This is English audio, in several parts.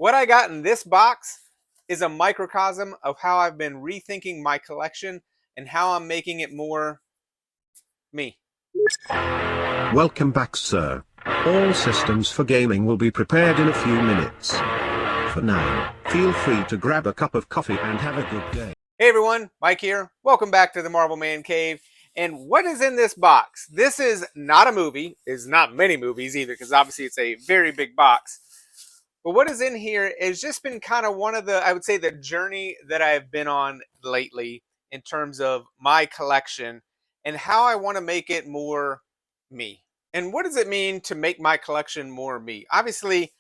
What I got in this box is a microcosm of how I've been rethinking my collection and how I'm making it more me. Welcome back, sir. All systems for gaming will be prepared in a few minutes. For now, feel free to grab a cup of coffee and have a good day. Hey everyone, Mike here. Welcome back to the Marvel Man Cave. And what is in this box? This is not a movie. It's not many movies either, because obviously it's a very big box. But what is in here has just been kind of one of the, I would say, the journey that I've been on lately in terms of my collection and how I want to make it more me. And what does it mean to make my collection more me? Obviously,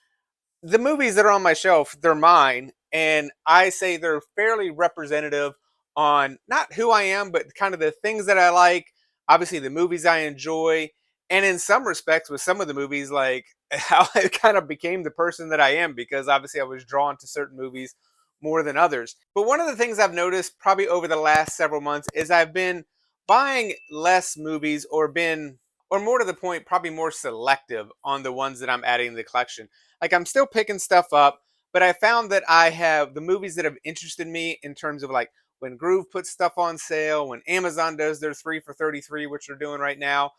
the movies that are on my shelf, they're mine. And I say they're fairly representative on not who I am, but kind of the things that I like, obviously the movies I enjoy, and in some respects with some of the movies, like how I kind of became the person that I am, because obviously I was drawn to certain movies more than others. But one of the things I've noticed probably over the last several months is I've been buying less movies, or more to the point, probably more selective on the ones that I'm adding to the collection. Like, I'm still picking stuff up, but I found that I have the movies that have interested me in terms of like when Groove puts stuff on sale, when Amazon does their 3 for 33, which they're doing right now.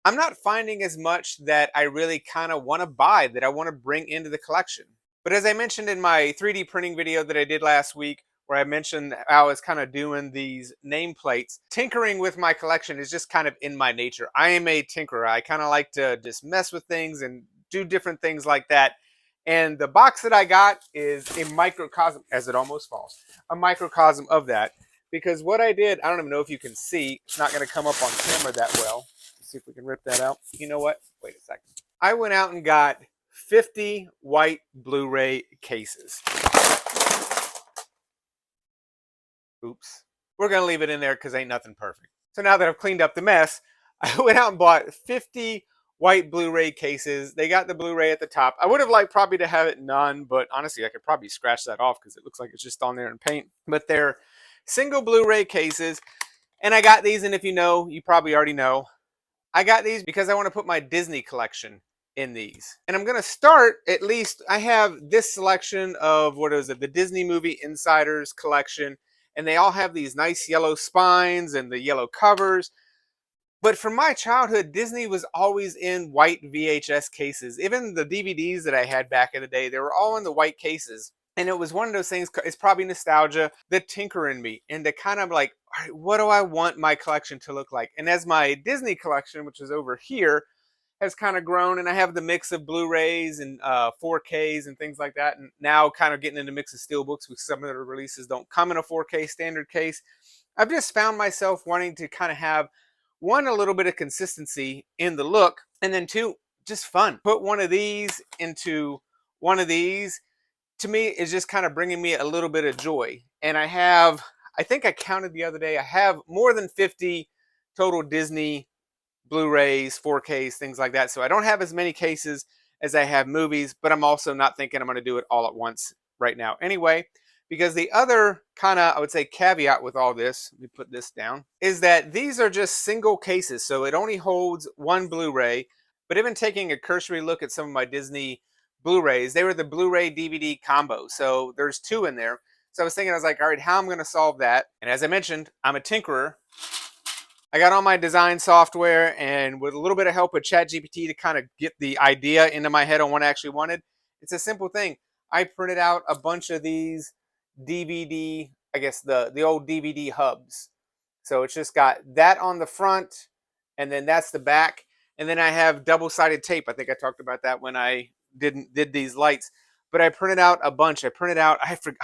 I'm not finding as much that I really kind of want to buy, that I want to bring into the collection. But as I mentioned in my 3D printing video that I did last week, where I mentioned how I was kind of doing these nameplates, tinkering with my collection is just kind of in my nature. I am a tinkerer. I kind of like to just mess with things and do different things like that. And the box that I got is a microcosm, as it almost falls, a microcosm of that. Because what I did, I don't even know if you can see, it's not going to come up on camera that well. Let's see if we can rip that out. You know what? Wait a second. I went out and got 50 white Blu-ray cases. Oops. We're going to leave it in there because ain't nothing perfect. So now that I've cleaned up the mess, I went out and bought 50 white Blu-ray cases. They got the Blu-ray at the top. I would have liked probably to have it none, but honestly, I could probably scratch that off because it looks like it's just on there in paint. But they're single Blu-ray cases. And I got these, and if you know, you probably already know, I got these because I want to put my Disney collection in these. And I'm going to start, at least, I have this selection of, what is it, the Disney Movie Insiders collection. And they all have these nice yellow spines and the yellow covers. But from my childhood, Disney was always in white VHS cases. Even the DVDs that I had back in the day, they were all in the white cases. And it was one of those things, it's probably nostalgia, the tinker in me, and to kind of like, all right, what do I want my collection to look like? And as my Disney collection, which is over here, has kind of grown, and I have the mix of Blu-rays and 4Ks and things like that, and now kind of getting into mix of steelbooks, because some of the releases don't come in a 4K standard case. I've just found myself wanting to kind of have, one, a little bit of consistency in the look, and then two, just fun. Put one of these into one of these, to me, is just kind of bringing me a little bit of joy. And I think I counted the other day, I have more than 50 total Disney Blu-rays, 4Ks, things like that. So I don't have as many cases as I have movies, but I'm also not thinking I'm going to do it all at once right now anyway, because the other kind of, I would say, caveat with all this, let me put this down, is that these are just single cases. So it only holds one Blu-ray, but even taking a cursory look at some of my Disney Blu-rays, they were the Blu-ray DVD combo. So there's two in there. So I was thinking, I was like, all right, how am I going to solve that? And as I mentioned, I'm a tinkerer. I got all my design software, and with a little bit of help with ChatGPT to kind of get the idea into my head on what I actually wanted, it's a simple thing. I printed out a bunch of these DVD, I guess the old DVD hubs. So it's just got that on the front, and then that's the back. And then I have double-sided tape. I think I talked about that when I did these lights. But I printed out a bunch.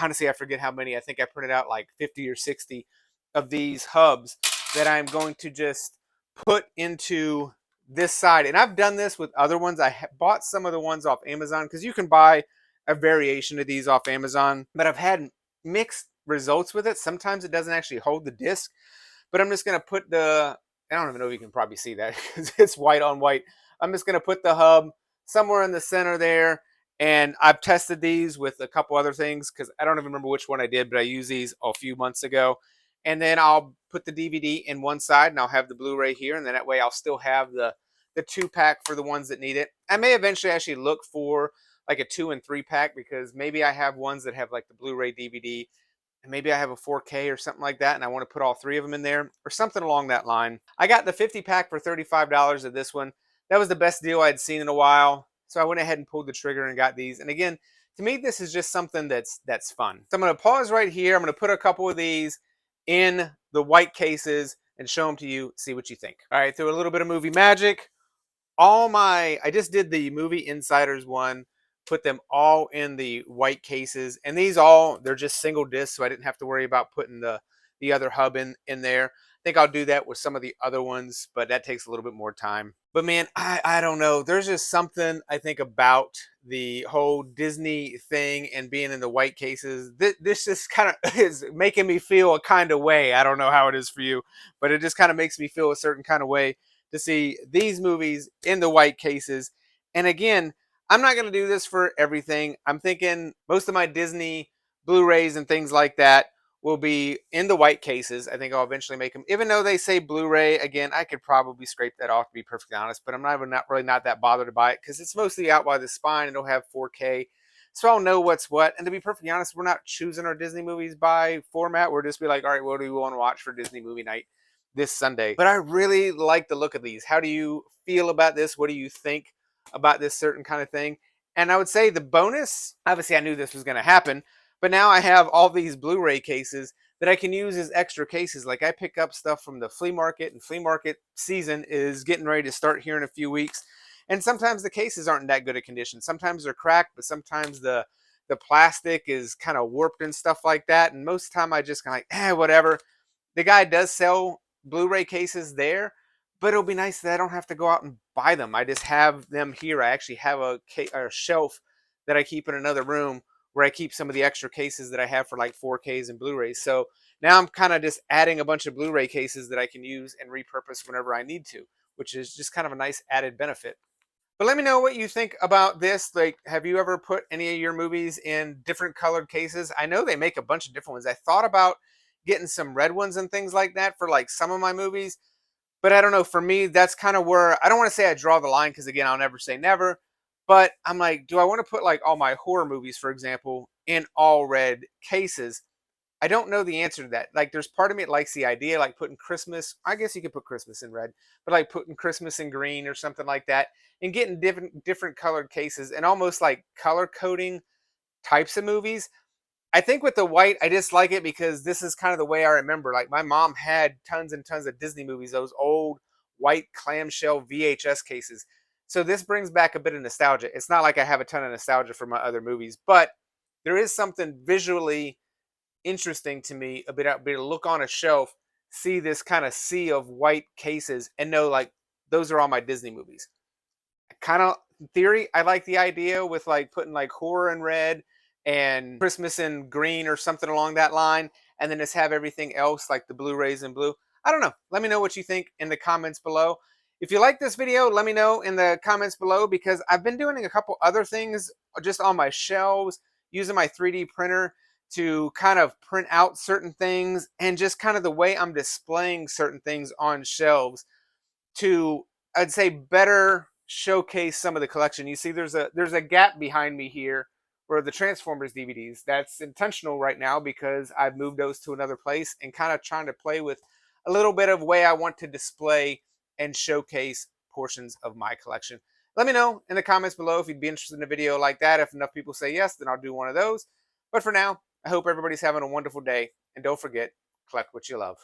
Honestly, I forget how many. I think I printed out like 50 or 60 of these hubs that I'm going to just put into this side. And I've done this with other ones. I bought some of the ones off Amazon, because you can buy a variation of these off Amazon, but I've had mixed results with it. Sometimes it doesn't actually hold the disc, but I'm just going to put I don't even know if you can probably see that because it's white on white. I'm just going to put the hub somewhere in the center there. And I've tested these with a couple other things, because I don't even remember which one I did, but I used these a few months ago. And then I'll put the DVD in one side, and I'll have the Blu-ray here, and then that way I'll still have the 2-pack for the ones that need it. I may eventually actually look for like a 2 and 3 pack, because maybe I have ones that have like the Blu-ray DVD, and maybe I have a 4K or something like that, and I want to put all 3 of them in there or something along that line. I got the 50 pack for $35 of this one. That was the best deal I'd seen in a while. So I went ahead and pulled the trigger and got these. And again, to me, this is just something that's fun. So I'm going to pause right here. I'm going to put a couple of these in the white cases and show them to you, see what you think. All right, through a little bit of movie magic. I just did the movie insiders one, put them all in the white cases, and they're just single discs, so I didn't have to worry about putting the other hub in there. I think I'll do that with some of the other ones, but that takes a little bit more time. But man, I don't know, there's just something I think about the whole Disney thing and being in the white cases. This just kind of is making me feel a kind of way. I don't know how it is for you, but it just kind of makes me feel a certain kind of way to see these movies in the white cases. And again, I'm not going to do this for everything. I'm thinking most of my Disney Blu-rays and things like that will be in the white cases. I think I'll eventually make them. Even though they say Blu-ray, again, I could probably scrape that off, to be perfectly honest, but I'm not really not that bothered to buy it because it's mostly out by the spine and it'll have 4K. So I'll know what's what. And to be perfectly honest, we're not choosing our Disney movies by format. We're just be like, all right, what do we want to watch for Disney movie night this Sunday? But I really like the look of these. How do you feel about this? What do you think about this certain kind of thing? And I would say the bonus, obviously I knew this was going to happen, but now I have all these Blu-ray cases that I can use as extra cases. Like I pick up stuff from the flea market, and flea market season is getting ready to start here in a few weeks. And sometimes the cases aren't in that good a condition. Sometimes they're cracked, but sometimes the plastic is kind of warped and stuff like that. And most of the time I just kind of like, whatever. The guy does sell Blu-ray cases there, but it'll be nice that I don't have to go out and buy them. I just have them here. I actually have a shelf that I keep in another room where I keep some of the extra cases that I have for like 4Ks and Blu-rays. So now I'm kind of just adding a bunch of Blu-ray cases that I can use and repurpose whenever I need to, which is just kind of a nice added benefit. But let me know what you think about this. Like, have you ever put any of your movies in different colored cases? I know they make a bunch of different ones. I thought about getting some red ones and things like that for like some of my movies, but I don't know. For me, that's kind of where I don't want to say I draw the line because again, I'll never say never. But I'm like, do I want to put like all my horror movies, for example, in all red cases? I don't know the answer to that. Like, there's part of me that likes the idea, like putting Christmas. I guess you could put Christmas in red, but like putting Christmas in green or something like that, and getting different colored cases and almost like color coding types of movies. I think with the white, I just like it because this is kind of the way I remember. Like my mom had tons and tons of Disney movies, those old white clamshell VHS cases. So this brings back a bit of nostalgia. It's not like I have a ton of nostalgia for my other movies, but there is something visually interesting to me, a bit of look on a shelf, see this kind of sea of white cases, and know like those are all my Disney movies. Kind of in theory, I like the idea with like putting like horror in red and Christmas in green or something along that line, and then just have everything else like the Blu-rays in blue. I don't know. Let me know what you think in the comments below. If you like this video, let me know in the comments below because I've been doing a couple other things just on my shelves using my 3D printer to kind of print out certain things and just kind of the way I'm displaying certain things on shelves to, I'd say, better showcase some of the collection. You see there's a gap behind me here for the Transformers DVDs. That's intentional right now because I've moved those to another place and kind of trying to play with a little bit of way I want to display and showcase portions of my collection. Let me know in the comments below if you'd be interested in a video like that. If enough people say yes, then I'll do one of those. But for now, I hope everybody's having a wonderful day. And don't forget, collect what you love.